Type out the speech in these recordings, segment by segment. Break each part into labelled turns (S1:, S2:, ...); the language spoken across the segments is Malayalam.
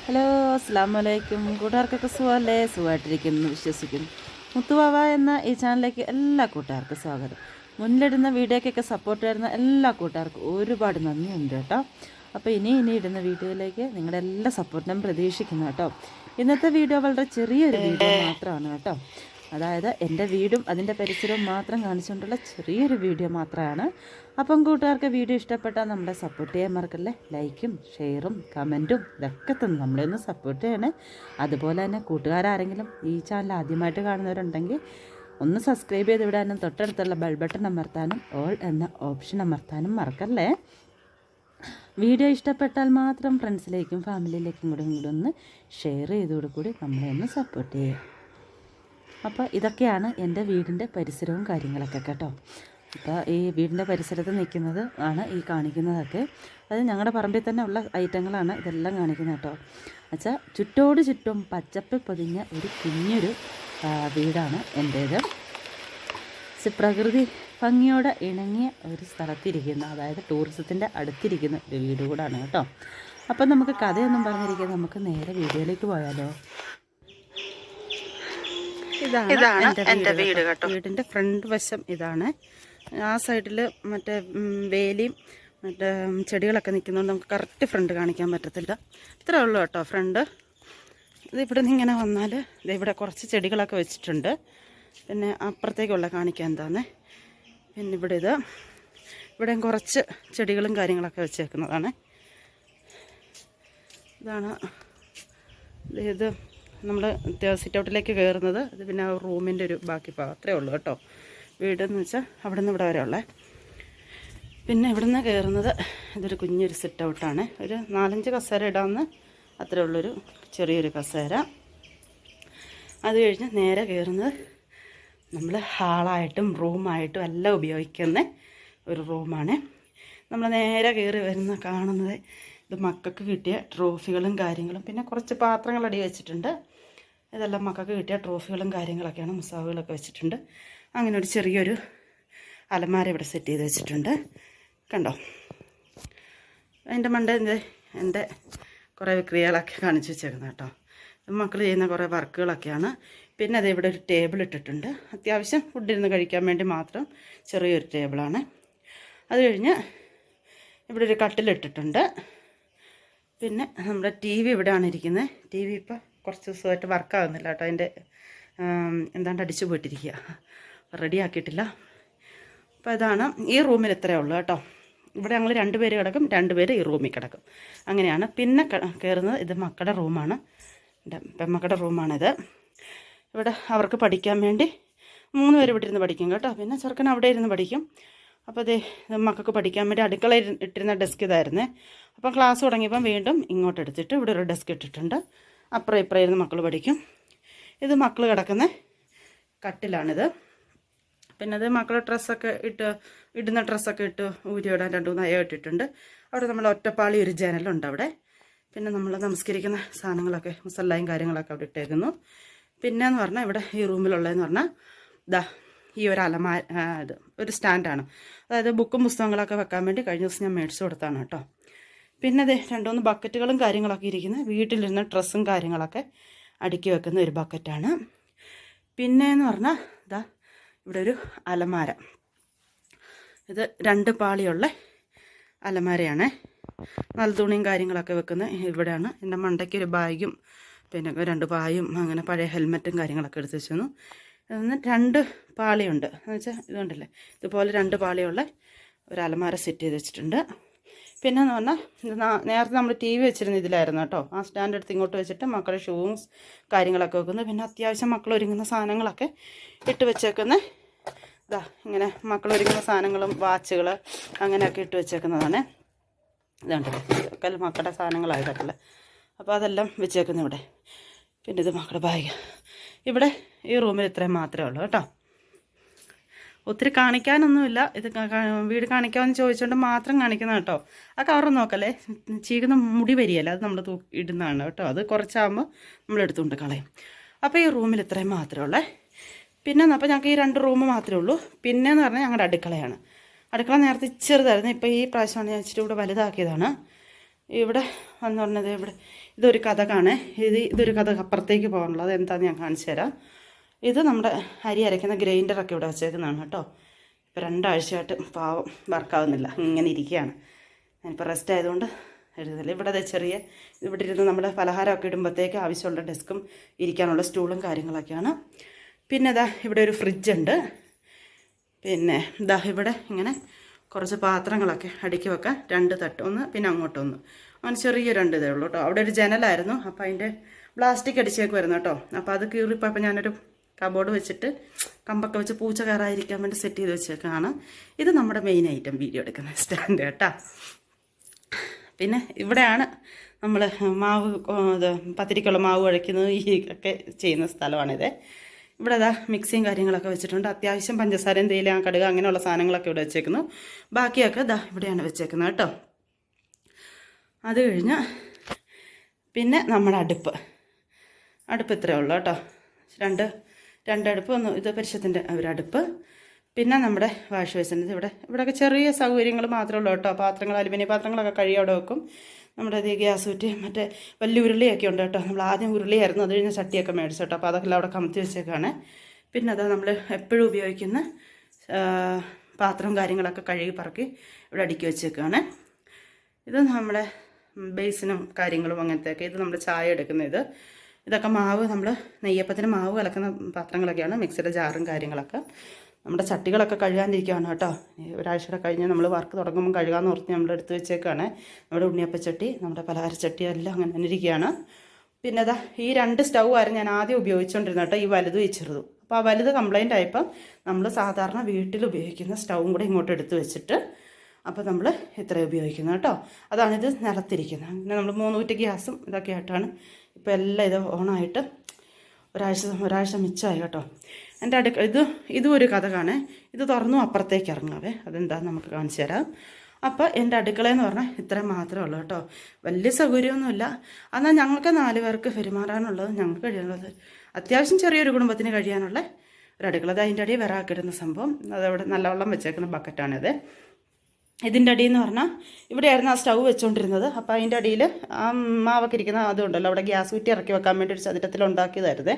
S1: ഹലോ, അസ്സാം വലൈക്കും. കൂട്ടുകാർക്കൊക്കെ സുഖമല്ലേ? സുഖമായിട്ടിരിക്കുന്നു വിശ്വസിക്കുന്നു. മുത്തുവാവ എന്ന ഈ ചാനലിലേക്ക് എല്ലാ കൂട്ടുകാർക്കും സ്വാഗതം. മുന്നിലിടുന്ന വീഡിയോക്കൊക്കെ സപ്പോർട്ട് തരുന്ന എല്ലാ കൂട്ടുകാർക്കും ഒരുപാട് നന്ദിയുണ്ട് കേട്ടോ. അപ്പോൾ ഇനി ഇടുന്ന വീഡിയോയിലേക്ക് നിങ്ങളുടെ എല്ലാ സപ്പോർട്ടിനും പ്രതീക്ഷിക്കുന്നു കേട്ടോ. ഇന്നത്തെ വീഡിയോ വളരെ ചെറിയൊരു വീഡിയോ മാത്രമാണ് കേട്ടോ. അതായത് എൻ്റെ വീടും അതിൻ്റെ പരിസരവും മാത്രം കാണിച്ചുകൊണ്ടുള്ള ചെറിയൊരു വീഡിയോ മാത്രമാണ്. അപ്പം കൂട്ടുകാർക്ക് വീഡിയോ ഇഷ്ടപ്പെട്ടാൽ നമ്മളെ സപ്പോർട്ട് ചെയ്യാൻ മറക്കല്ലേ. ലൈക്കും ഷെയറും കമൻറ്റും ഇതൊക്കെ തന്നെ നമ്മളെ ഒന്ന് സപ്പോർട്ട് ചെയ്യണേ. അതുപോലെ തന്നെ കൂട്ടുകാരാരെങ്കിലും ഈ ചാനൽ ആദ്യമായിട്ട് കാണുന്നവരുണ്ടെങ്കിൽ ഒന്ന് സബ്സ്ക്രൈബ് ചെയ്ത് വിടാനും തൊട്ടടുത്തുള്ള ബെൽ ബട്ടൺ അമർത്താനും ഓൾ എന്ന ഓപ്ഷൻ അമർത്താനും മറക്കല്ലേ. വീഡിയോ ഇഷ്ടപ്പെട്ടാൽ മാത്രം ഫ്രണ്ട്സിലേക്കും ഫാമിലിയിലേക്കും കൂടെ ഒന്ന് ഷെയർ ചെയ്തോടുകൂടി നമ്മളെ ഒന്ന് സപ്പോർട്ട് ചെയ്യുക. അപ്പോൾ ഇതൊക്കെയാണ് എൻ്റെ വീടിൻ്റെ പരിസരവും കാര്യങ്ങളൊക്കെ കേട്ടോ. അപ്പോൾ ഈ വീടിൻ്റെ പരിസരത്ത് നിൽക്കുന്നത് ആണ് ഈ കാണിക്കുന്നതൊക്കെ. അത് ഞങ്ങളുടെ പറമ്പിൽ തന്നെ ഉള്ള ഐറ്റങ്ങളാണ് ഇതെല്ലാം കാണിക്കുന്നത് കേട്ടോ. എന്നുവെച്ചാൽ ചുറ്റോട് ചുറ്റും പച്ചപ്പ് പൊതിഞ്ഞ ഒരു കുഞ്ഞൊരു വീടാണ് എൻ്റേത്. പ്രകൃതി ഭംഗിയോടെ ഇണങ്ങിയ ഒരു സ്ഥലത്തിരിക്കുന്ന, അതായത് ടൂറിസത്തിൻ്റെ അടുത്തിരിക്കുന്ന ഒരു വീട് കൂടാണ് കേട്ടോ. അപ്പം നമുക്ക് കഥയൊന്നും പറഞ്ഞിരിക്കുന്നത് നമുക്ക് നേരെ വീഡിയോയിലേക്ക് പോയാലോ. ഇതാണ് എൻ്റെ വീട് കേട്ടോ. വീടിൻ്റെ ഫ്രണ്ട് വശം ഇതാണ്. ആ സൈഡിൽ മറ്റേ വേലിയും മറ്റേ ചെടികളൊക്കെ നിൽക്കുന്നതുകൊണ്ട് നമുക്ക് കറക്റ്റ് ഫ്രണ്ട് കാണിക്കാൻ പറ്റത്തില്ല. ഇത്രേ ഉള്ളൂ കേട്ടോ ഫ്രണ്ട്. ഇതിവിടെ നിന്ന് ഇങ്ങനെ വന്നാൽ ഇവിടെ കുറച്ച് ചെടികളൊക്കെ വെച്ചിട്ടുണ്ട്. പിന്നെ അപ്പുറത്തേക്കുള്ള കാണിക്കാൻ എന്താന്നേ. പിന്നെ ഇവിടെയും കുറച്ച് ചെടികളും കാര്യങ്ങളൊക്കെ വെച്ചേക്കുന്നതാണ്. ഇതാണ് ഇത് നമ്മൾ സിറ്റ് ഔട്ടിലേക്ക് കയറുന്നത്. ഇത് പിന്നെ റൂമിൻ്റെ ഒരു ബാക്കി ഭാഗം അത്രേ ഉള്ളൂ കേട്ടോ. വീടെന്ന് വെച്ചാൽ അവിടെ നിന്ന് ഇവിടെ വരെ ഉള്ളത്. പിന്നെ ഇവിടെ നിന്ന് കയറുന്നത് ഇതൊരു കുഞ്ഞൊരു സിറ്റ് ഔട്ടാണ്. ഒരു 4-5 കസേര ഇടാമെന്ന് അത്രേ ഉള്ളൊരു ചെറിയൊരു കസേര. അത് കഴിഞ്ഞ് നേരെ കയറുന്നത് നമ്മൾ ഹാളായിട്ടും റൂമായിട്ടും എല്ലാം ഉപയോഗിക്കുന്ന ഒരു റൂമാണ്. നമ്മൾ നേരെ കയറി വരുന്ന കാണുന്നത് ഇത് മക്കൾക്ക് കിട്ടിയ ട്രോഫികളും കാര്യങ്ങളും, പിന്നെ കുറച്ച് പാത്രങ്ങൾ അടി വെച്ചിട്ടുണ്ട്. ഇതെല്ലാം മക്കൾക്ക് കിട്ടിയ ട്രോഫികളും കാര്യങ്ങളൊക്കെയാണ്. മുസാവുകളൊക്കെ വെച്ചിട്ടുണ്ട്. അങ്ങനെ ഒരു ചെറിയൊരു അലമാര ഇവിടെ സെറ്റ് ചെയ്ത് വെച്ചിട്ടുണ്ട്. കണ്ടോ, അതിൻ്റെ മണ്ട എൻ്റെ കുറേ വിക്രിയകളൊക്കെ കാണിച്ച് വെച്ചേക്കുന്നത് കേട്ടോ. മക്കൾ ചെയ്യുന്ന കുറേ വർക്കുകളൊക്കെയാണ്. പിന്നെ അത് ഇവിടെ ഒരു ടേബിൾ ഇട്ടിട്ടുണ്ട്. അത്യാവശ്യം ഫുഡിരുന്ന് കഴിക്കാൻ വേണ്ടി മാത്രം ചെറിയൊരു ടേബിളാണ്. അത് കഴിഞ്ഞ് ഇവിടെ ഒരു കട്ടിലിട്ടിട്ടുണ്ട്. പിന്നെ നമ്മുടെ ടി വി ഇവിടെയാണ് ഇരിക്കുന്നത്. ടി വി ഇപ്പോൾ കുറച്ച് ദിവസമായിട്ട് വർക്കാകുന്നില്ല കേട്ടോ. അതിൻ്റെ എന്താണ്ട് അടിച്ചു പോയിട്ടിരിക്കുക, റെഡിയാക്കിയിട്ടില്ല. അപ്പോൾ ഇതാണ് ഈ റൂമിൽ ഇത്രയേ ഉള്ളൂ കേട്ടോ. ഇവിടെ ഞങ്ങൾ 2 പേര് കിടക്കും, 2 പേര് ഈ റൂമിൽ കിടക്കും. അങ്ങനെയാണ്. പിന്നെ കയറുന്നത് ഇത് മക്കളുടെ റൂമാണ്. പെമ്മക്കളുടെ റൂമാണിത്. ഇവിടെ അവർക്ക് പഠിക്കാൻ വേണ്ടി 3 പേര് ഇവിടെ ഇരുന്ന് പഠിക്കും കേട്ടോ. പിന്നെ ചെറുക്കൻ അവിടെ ഇരുന്ന് പഠിക്കും. അപ്പോൾ ഇത് മക്കൾക്ക് പഠിക്കാൻ വേണ്ടി അടുക്കളയിൽ ഇട്ടിരുന്ന ഡെസ്ക് ഇതായിരുന്നേ. അപ്പം ക്ലാസ് തുടങ്ങിയപ്പം വീണ്ടും ഇങ്ങോട്ട് എടുത്തിട്ട് ഇവിടെ ഒരു ഡെസ്ക് ഇട്ടിട്ടുണ്ട്. അപ്പുറം ഇപ്പുറം ഇരുന്ന് മക്കൾ പഠിക്കും. ഇത് മക്കൾ കിടക്കുന്ന കട്ടിലാണിത്. പിന്നെ അത് മക്കൾ ഡ്രസ്സൊക്കെ ഇടുന്ന ഡ്രസ്സൊക്കെ ഇട്ട് ഊരിയിടാൻ 2-3 അയ ഇട്ടിട്ടുണ്ട്. അവിടെ നമ്മൾ ഒറ്റപ്പാളി ഒരു ജനലുണ്ട് അവിടെ. പിന്നെ നമ്മൾ നമസ്കരിക്കുന്ന സാധനങ്ങളൊക്കെ മുസല്ലായും കാര്യങ്ങളൊക്കെ അവിടെ ഇട്ടേക്കുന്നു. പിന്നെയെന്ന് പറഞ്ഞാൽ ഇവിടെ ഈ റൂമിലുള്ളതെന്ന് പറഞ്ഞാൽ ഈ ഒരു ഇത് ഒരു സ്റ്റാൻഡാണ്. അതായത് ബുക്കും പുസ്തകങ്ങളൊക്കെ വെക്കാൻ വേണ്ടി കഴിഞ്ഞ ദിവസം ഞാൻ മേടിച്ചു കൊടുത്താണ് കേട്ടോ. പിന്നെ 2-3 ബക്കറ്റുകളും കാര്യങ്ങളൊക്കെ ഇരിക്കുന്നത് വീട്ടിലിരുന്ന ഡ്രസ്സും കാര്യങ്ങളൊക്കെ അടുക്കി വെക്കുന്ന ഒരു ബക്കറ്റാണ്. പിന്നെയെന്ന് പറഞ്ഞാൽ ഇവിടെ ഒരു അലമാര. ഇത് 2 പാളിയുള്ള അലമാരയാണ്. നല്ല തുണിയും കാര്യങ്ങളൊക്കെ വെക്കുന്നത് ഇവിടെയാണ്. എൻ്റെ മണ്ടയ്ക്ക് ഒരു ബാഗും പിന്നെ 2 പായും അങ്ങനെ പഴയ ഹെൽമെറ്റും കാര്യങ്ങളൊക്കെ എടുത്ത് വെച്ചു. 2 പാളിയുണ്ട് എന്ന് വെച്ചാൽ ഇതുകൊണ്ടല്ലേ, ഇതുപോലെ 2 പാളിയുള്ള ഒരു അലമാര സെറ്റ് ചെയ്ത് വെച്ചിട്ടുണ്ട്. പിന്നെയെന്ന് പറഞ്ഞാൽ നേരത്തെ നമ്മൾ ടി വി വെച്ചിരുന്ന ഇതിലായിരുന്നു കേട്ടോ. ആ സ്റ്റാൻഡ് എടുത്ത് ഇങ്ങോട്ട് വെച്ചിട്ട് മക്കളുടെ ഷൂവും കാര്യങ്ങളൊക്കെ വെക്കുന്നത്. പിന്നെ അത്യാവശ്യം മക്കൾ ഒരുങ്ങുന്ന സാധനങ്ങളൊക്കെ ഇട്ട് വെച്ചേക്കുന്ന ഇങ്ങനെ മക്കൾ ഒരുങ്ങുന്ന സാധനങ്ങളും വാച്ചുകൾ അങ്ങനെയൊക്കെ ഇട്ട് വെച്ചേക്കുന്നതാണ്. ഇതുണ്ടല്ലോ, ഇതൊക്കെ മക്കളുടെ സാധനങ്ങളായിട്ടല്ലേ. അപ്പോൾ അതെല്ലാം വെച്ചേക്കുന്നു ഇവിടെ. പിന്നെ ഇത് മക്കളുടെ ബാഗ്. ഇവിടെ ഈ റൂമിൽ ഇത്രയും മാത്രമേ ഉള്ളൂ കേട്ടോ. ഒത്തിരി കാണിക്കാനൊന്നുമില്ല. ഇത് വീട് കാണിക്കാമെന്ന് ചോദിച്ചുകൊണ്ട് മാത്രം കാണിക്കുന്ന കേട്ടോ. ആ കവറ് നോക്കല്ലേ, ചീകുന്ന മുടി വരികയല്ല, അത് നമ്മൾ ഇടുന്നതാണ് കേട്ടോ. അത് കുറച്ചാകുമ്പോൾ നമ്മൾ എടുത്തുകൊണ്ട് കളയും. അപ്പോൾ ഈ റൂമിൽ ഇത്രയും മാത്രമേ ഉള്ളേ. പിന്നെ അപ്പോൾ ഞങ്ങൾക്ക് ഈ 2 റൂം മാത്രമേ ഉള്ളൂ. പിന്നെയെന്ന് പറഞ്ഞാൽ ഞങ്ങളുടെ അടുക്കളയാണ്. അടുക്കള നേരത്തെ ചെറുതായിരുന്നു. ഇപ്പോൾ ഈ പ്രാവശ്യമാണ് ഞാൻ ഇച്ചിരി കൂടെ വലുതാക്കിയതാണ്. ഇവിടെ എന്ന് പറഞ്ഞത് ഇവിടെ ഇതൊരു കഥകാണ്. ഇതൊരു കഥ അപ്പുറത്തേക്ക് പോകാനുള്ളത്. എന്താണെന്ന് ഞാൻ കാണിച്ചു തരാം. ഇത് നമ്മുടെ അരി അരയ്ക്കുന്ന ഗ്രൈൻഡറൊക്കെ ഇവിടെ വെച്ചേക്കുന്നതാണ് കേട്ടോ. ഇപ്പോൾ 2 ആഴ്ചയായിട്ട് പാവം വർക്കാവുന്നില്ല, ഇങ്ങനെ ഇരിക്കുകയാണ്. ഞാനിപ്പോൾ റെസ്റ്റ് ആയതുകൊണ്ട് എഴുതുന്നില്ല. ഇവിടെ ചെറിയ ഇവിടെ ഇരുന്ന് നമ്മുടെ പലഹാരമൊക്കെ ഇടുമ്പോഴത്തേക്ക് ആവശ്യമുള്ള ഡെസ്കും ഇരിക്കാനുള്ള സ്റ്റൂളും കാര്യങ്ങളൊക്കെയാണ്. പിന്നെ ഇവിടെ ഒരു ഫ്രിഡ്ജുണ്ട്. പിന്നെ ഇവിടെ ഇങ്ങനെ കുറച്ച് പാത്രങ്ങളൊക്കെ അടുക്കി വെക്കാൻ 2 തട്ട്, ഒന്ന് പിന്നെ അങ്ങോട്ടൊന്ന്, അങ്ങനെ ചെറിയ 2 ഇതേ ഉള്ളൂ കേട്ടോ. അവിടെ ഒരു ജനലായിരുന്നു, അപ്പോൾ അതിൻ്റെ പ്ലാസ്റ്റിക് അടിച്ചേക്ക് വരുന്നു കേട്ടോ. അപ്പോൾ അത് കീറിപ്പോൾ ഞാനൊരു കബോർഡ് വെച്ചിട്ട് കമ്പൊക്കെ വെച്ച് പൂച്ച കയറാതിരിക്കാൻ വേണ്ടി സെറ്റ് ചെയ്ത് വെച്ചേക്കാണ്. ഇത് നമ്മുടെ മെയിൻ ഐറ്റം വീഡിയോ എടുക്കുന്ന സ്റ്റാൻഡ് കേട്ടോ. പിന്നെ ഇവിടെയാണ് നമ്മൾ മാവ് പത്തിരിക്കുള്ള മാവ് കുഴയ്ക്കുന്നത് ഈ ഒക്കെ ചെയ്യുന്ന സ്ഥലമാണിത്. ഇവിടെ മിക്സിയും കാര്യങ്ങളൊക്കെ വെച്ചിട്ടുണ്ട്. അത്യാവശ്യം പഞ്ചസാരയും തേയില കടുക് അങ്ങനെയുള്ള സാധനങ്ങളൊക്കെ ഇവിടെ വെച്ചേക്കുന്നു. ബാക്കിയൊക്കെ ഇവിടെയാണ് വെച്ചേക്കുന്നത് കേട്ടോ. അത് കഴിഞ്ഞ് പിന്നെ നമ്മുടെ അടുപ്പ് ഇത്രയേ ഉള്ളൂ കേട്ടോ. രണ്ട് അടുപ്പ്, ഒന്ന് ഇത് പരിശത്തിൻ്റെ ഒരടുപ്പ്. പിന്നെ നമ്മുടെ വാഷ് ബേസിൻ്റെ ഇവിടെയൊക്കെ ചെറിയ സൗകര്യങ്ങൾ മാത്രമേ ഉള്ളൂ കേട്ടോ. പാത്രങ്ങൾ, അലുമിനിയം പാത്രങ്ങളൊക്കെ കഴുകി അവിടെ വെക്കും. നമ്മുടെ ഗ്യാസ് കുറ്റി, മറ്റേ വലിയ ഉരുളിയൊക്കെ ഉണ്ട് കേട്ടോ. നമ്മൾ ആദ്യം ഉരുളിയായിരുന്നു, അത് കഴിഞ്ഞ് ചട്ടിയൊക്കെ മേടിച്ചു കേട്ടോ. അപ്പോൾ അതൊക്കെ അവിടെ കമത്തി വെച്ചേക്കാണ്. പിന്നെ നമ്മൾ എപ്പോഴും ഉപയോഗിക്കുന്ന പാത്രം കാര്യങ്ങളൊക്കെ കഴുകി പറക്കി ഇവിടെ അടുക്കി വെച്ചേക്കാണ്. ഇത് നമ്മുടെ ബേസിനും കാര്യങ്ങളും അങ്ങനത്തെയൊക്കെ. ഇത് നമ്മൾ ചായ എടുക്കുന്ന ഇതൊക്കെ മാവ്, നമ്മൾ നെയ്യപ്പത്തിന് മാവ് കലക്കുന്ന പാത്രങ്ങളൊക്കെയാണ്. മിക്സിയുടെ ജാറും കാര്യങ്ങളൊക്കെ. നമ്മുടെ ചട്ടികളൊക്കെ കഴുകാനിരിക്കുകയാണ് കേട്ടോ. ഒരാഴ്ചയുടെ കഴിഞ്ഞ് നമ്മൾ വർക്ക് തുടങ്ങുമ്പോൾ കഴുകാമെന്ന് ഓർത്ത് നമ്മൾ എടുത്ത് വെച്ചേക്കാണ്. നമ്മുടെ ഉണ്ണിയപ്പച്ചട്ടി, നമ്മുടെ പലഹാരച്ചട്ടി എല്ലാം അങ്ങനെ തന്നെ ഇരിക്കുകയാണ്. പിന്നെ ഈ 2 സ്റ്റൗ ആയിരുന്നു ഞാൻ ആദ്യം ഉപയോഗിച്ചുകൊണ്ടിരുന്നത് കേട്ടോ, ഈ വലുതും ഈ ചെറുതും. അപ്പോൾ ആ വലുത് കംപ്ലൈൻ്റ് ആയപ്പം നമ്മൾ സാധാരണ വീട്ടിൽ ഉപയോഗിക്കുന്ന സ്റ്റൗവും കൂടെ ഇങ്ങോട്ട് എടുത്ത് വെച്ചിട്ട് അപ്പോൾ നമ്മൾ ഇത്രയും ഉപയോഗിക്കുന്നത് കേട്ടോ. അതാണിത് നിലത്തിരിക്കുന്നത്. അങ്ങനെ നമ്മൾ 3 കുറ്റി ഗ്യാസും ഇതൊക്കെ ആയിട്ടാണ് ഇപ്പോൾ എല്ലാം ഇത് ഓണായിട്ട് ഒരാഴ്ച മിച്ചമായി കേട്ടോ. എൻ്റെ ഇതും ഒരു കഥകാണ്. ഇത് തുറന്നു അപ്പുറത്തേക്ക് ഇറങ്ങാവേ, അതെന്താണെന്ന് നമുക്ക് കാണിച്ചു തരാം. അപ്പോൾ എൻ്റെ അടുക്കളയെന്ന് പറഞ്ഞാൽ ഇത്രയും മാത്രമേ ഉള്ളൂ കേട്ടോ. വലിയ സൗകര്യമൊന്നുമില്ല. എന്നാൽ ഞങ്ങൾക്ക് 4 പേർക്ക് പെരുമാറാനുള്ളത്, ഞങ്ങൾക്ക് കഴിയാനുള്ളത്, അത്യാവശ്യം ചെറിയൊരു കുടുംബത്തിന് കഴിയാനുള്ള ഒരു അടുക്കള. അതിൻ്റെ അടിയിൽ വിറകിടുന്ന സംഭവം, അതവിടെ നല്ല വെള്ളം വെച്ചേക്കുന്ന ബക്കറ്റാണിത്. ഇതിൻ്റെ അടിയിൽ എന്ന് പറഞ്ഞാൽ ഇവിടെയായിരുന്നു ആ സ്റ്റൗ വെച്ചുകൊണ്ടിരുന്നത്. അപ്പോൾ അതിൻ്റെ അടിയിൽ ആ മാവൊക്കെ ഇരിക്കുന്ന അതുകൊണ്ടല്ലോ, അവിടെ ഗ്യാസ് കുറ്റി ഇറക്കി വെക്കാൻ വേണ്ടി ഒരു ചതുരത്തിൽ ഉണ്ടാക്കിയതായിരുന്നേ.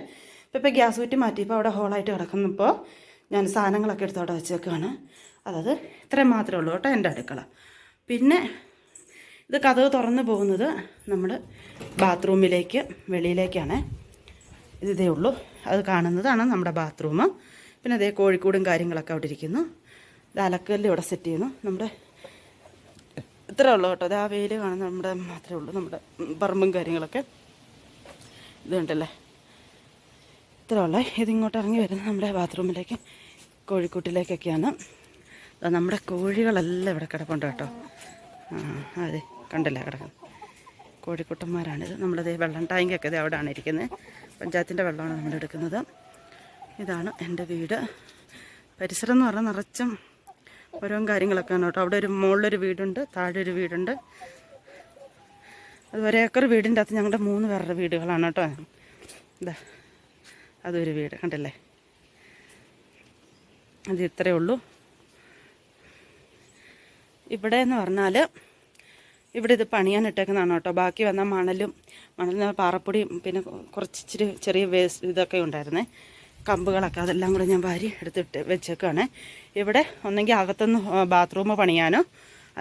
S1: ഇപ്പോൾ ഗ്യാസ് കുറ്റി മാറ്റിയപ്പോൾ അവിടെ ഹോളായിട്ട് കിടക്കുന്നപ്പോൾ ഞാൻ സാധനങ്ങളൊക്കെ എടുത്ത് അവിടെ വെച്ചേക്കാണ്. അതായത് ഇത്രയും മാത്രമേ ഉള്ളൂ കേട്ടോ എൻ്റെ അടുക്കള. പിന്നെ ഇത് കതക് തുറന്ന് പോകുന്നത് നമ്മൾ ബാത്റൂമിലേക്ക്, വെളിയിലേക്കാണ്. ഇതേ ഉള്ളൂ. അത് കാണുന്നതാണ് നമ്മുടെ ബാത്റൂം. പിന്നെ അതേ കോഴിക്കൂടും കാര്യങ്ങളൊക്കെ അവിടെ ഇരിക്കുന്നു. ഇത് അലക്കല്ല് ഇവിടെ സെറ്റ് ചെയ്യുന്നു. നമ്മുടെ ഇത്രേ ഉള്ളൂ കേട്ടോ. അത് ആ വെയിൽ കാണുന്ന നമ്മുടെ മാത്രമേ ഉള്ളൂ. നമ്മുടെ പറമ്പും കാര്യങ്ങളൊക്കെ ഇത് കണ്ടല്ലേ, ഇത്രേ ഉള്ളേ. ഇതിങ്ങോട്ട് ഇറങ്ങി വരുന്നത് നമ്മുടെ ബാത്റൂമിലേക്ക്, കോഴിക്കൂട്ടിലേക്കൊക്കെയാണ്. നമ്മുടെ കോഴികളെല്ലാം ഇവിടെ കിടപ്പുണ്ട് കേട്ടോ. അതെ കണ്ടല്ലേ കിടക്കുന്നത് കോഴിക്കുട്ടന്മാരാണിത്. നമ്മളത് വെള്ളം ടാങ്കൊക്കെ ഇത് അവിടെയാണ് ഇരിക്കുന്നത്. പഞ്ചായത്തിൻ്റെ വെള്ളമാണ് നമ്മൾ എടുക്കുന്നത്. ഇതാണ് എൻ്റെ വീട്. പരിസരം എന്ന് പറഞ്ഞാൽ നിറച്ചും ഓരോ കാര്യങ്ങളൊക്കെയാണ് കേട്ടോ. അവിടെ മുകളിലൊരു വീടുണ്ട്, താഴെ ഒരു വീടുണ്ട്. അത് 1 ഏക്കർ വീടിൻ്റെ അകത്ത് ഞങ്ങളുടെ 3 പേരുടെ വീടുകളാണ് കേട്ടോ. അതൊരു വീട് കണ്ടല്ലേ. അത് ഇത്രയേ ഉള്ളൂ. ഇവിടെ എന്ന് പറഞ്ഞാൽ ഇവിടെ ഇത് പണിയാനിട്ടേക്കുന്നതാണ് കേട്ടോ. ബാക്കി വന്ന മണലും പാറപ്പൊടിയും പിന്നെ കുറച്ചിരി ചെറിയ വേസ്റ്റ് ഇതൊക്കെ ഉണ്ടായിരുന്നേ, കമ്പുകളൊക്കെ, അതെല്ലാം കൂടെ ഞാൻ വാരി എടുത്തിട്ട് വെച്ചേക്കാണ്. ഇവിടെ ഒന്നെങ്കിൽ അകത്തുനിന്ന് ബാത്റൂം പണിയാനോ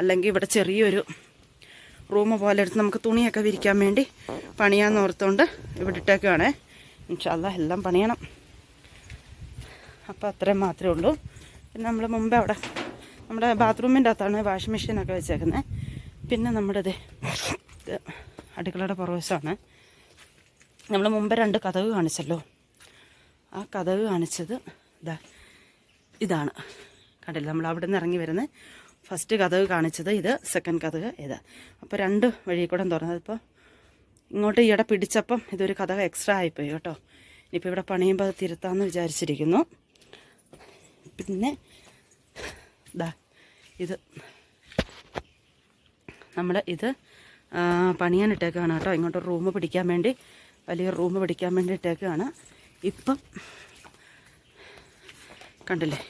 S1: അല്ലെങ്കിൽ ഇവിടെ ചെറിയൊരു റൂം പോലെ എടുത്ത് നമുക്ക് തുണിയൊക്കെ വിരിക്കാൻ വേണ്ടി പണിയാന്ന് ഓർത്തുകൊണ്ട് ഇവിടെ ഇട്ടേക്കാണ്. ഇൻഷാ അല്ലാഹ് എല്ലാം പണിയണം. അപ്പോൾ അത്രയും മാത്രമേ ഉള്ളൂ. പിന്നെ നമ്മൾ മുമ്പേ അവിടെ നമ്മുടെ ബാത്റൂമിൻ്റെ അകത്താണ് വാഷിംഗ് മെഷീനൊക്കെ വെച്ചേക്കുന്നത്. പിന്നെ നമ്മുടെ ഇത് അടുക്കളയുടെ പുറവശമാണ്. നമ്മൾ മുമ്പ് 2 കതക് കാണിച്ചല്ലോ. ആ കതക് കാണിച്ചത് ഇതാണ് കണ്ടില്ല. നമ്മൾ അവിടെ നിന്ന് ഇറങ്ങി വരുന്നത് ഫസ്റ്റ് കതക് കാണിച്ചത് ഇത്, സെക്കൻഡ് കതക് ഇത്. അപ്പോൾ 2 വഴി കൂടെ തുറന്നത്. ഇപ്പോൾ ഇങ്ങോട്ട് ഈയിടെ പിടിച്ചപ്പം ഇതൊരു കതക് എക്സ്ട്രാ ആയിപ്പോയി കേട്ടോ. ഇനിയിപ്പോൾ ഇവിടെ പണിയുമ്പോൾ അത് തിരുത്താമെന്ന് വിചാരിച്ചിരിക്കുന്നു. പിന്നെ ഇത് നമ്മൾ ഇത് പണിയാനിട്ടേക്കാണ് കേട്ടോ. ഇങ്ങോട്ട് റൂം പിടിക്കാൻ വേണ്ടി, വലിയ റൂം പിടിക്കാൻ വേണ്ടി ഇട്ടേക്കാണ്. ഇപ്പം കണ്ടില്ലേ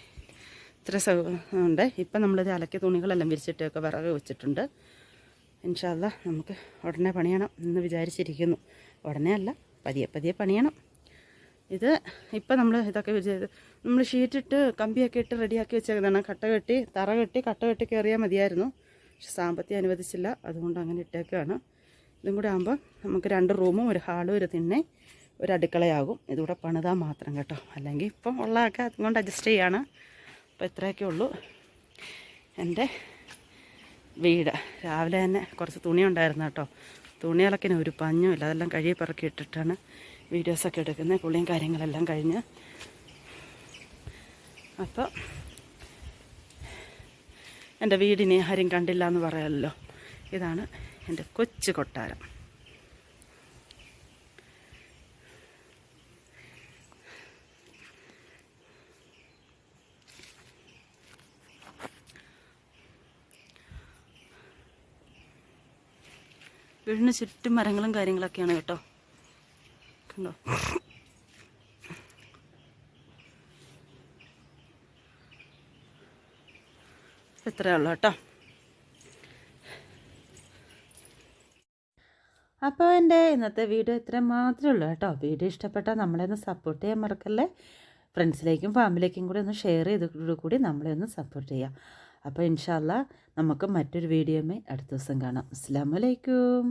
S1: ഇത്ര ഉണ്ട്. ഇപ്പം നമ്മളിത് അലക്കിയ തുണികളെല്ലാം വിരിച്ചിട്ടൊക്കെ വിറക് വെച്ചിട്ടുണ്ട്. ഇൻഷാ അല്ലാ നമുക്ക് ഉടനെ പണിയണം എന്ന് വിചാരിച്ചിരിക്കുന്നു. ഉടനെ അല്ല, പതിയെ പതിയെ പണിയണം. ഇത് ഇപ്പം നമ്മൾ ഇതൊക്കെ ചെയ്ത് നമ്മൾ ഷീറ്റിട്ട് കമ്പിയൊക്കെ ഇട്ട് റെഡിയാക്കി വെച്ചേക്കുന്നതാണ്. കട്ട കെട്ടി തറ കെട്ടി കട്ട കെട്ടി കയറിയാൽ മതിയായിരുന്നു. പക്ഷെ സാമ്പത്തികം അനുവദിച്ചില്ല, അതുകൊണ്ട് അങ്ങനെ ഇട്ടേക്കാണ്. ഇതും കൂടെ ആകുമ്പോൾ നമുക്ക് 2 റൂമും ഒരു ഹാളും ഒരു തിണ്ണെ ഒരു അടുക്കളയാകും. ഇതുകൂടെ പണിതാൽ മാത്രം കേട്ടോ. അല്ലെങ്കിൽ ഇപ്പം ഉള്ളതൊക്കെ അതുകൊണ്ട് അഡ്ജസ്റ്റ് ചെയ്യാണ്. അപ്പോൾ ഇത്രയൊക്കെ ഉള്ളൂ എൻ്റെ വീട്. രാവിലെ തന്നെ കുറച്ച് തുണി ഉണ്ടായിരുന്നു കേട്ടോ. തുണികളൊക്കെ ഒരു പഞ്ഞുമില്ല, അതെല്ലാം കഴുകി പറക്കി ഇട്ടിട്ടാണ് വീഡിയോസൊക്കെ എടുക്കുന്നത്. കുളിയും കാര്യങ്ങളെല്ലാം കഴിഞ്ഞ്. അപ്പോൾ എൻ്റെ വീടിനെ ആരും കണ്ടില്ല എന്ന് പറയാമല്ലോ. ഇതാണ് എൻ്റെ കൊച്ചു കൊട്ടാരം. വീടിന് ചുറ്റും മരങ്ങളും കാര്യങ്ങളൊക്കെയാണ് കേട്ടോ. കണ്ടോ? ഇത്രയേ ഉള്ളൂ കേട്ടോ. അപ്പോൾ എൻ്റെ ഇന്നത്തെ വീഡിയോ ഇത്രയും മാത്രമേ ഉള്ളൂ കേട്ടോ. വീഡിയോ ഇഷ്ടപ്പെട്ടാൽ നമ്മളെ ഒന്ന് സപ്പോർട്ട് ചെയ്യാൻ മറക്കല്ലേ. ഫ്രണ്ട്സിലേക്കും ഫാമിലിക്കും കൂടി ഒന്ന് ഷെയർ ചെയ്ത് കൂടി നമ്മളെ ഒന്ന് സപ്പോർട്ട് ചെയ്യാം. അപ്പോൾ ഇൻഷാ അല്ലാ നമുക്ക് മറ്റൊരു വീഡിയോയുമായി അടുത്ത ദിവസം കാണാം. അസ്സലാമു അലൈക്കും.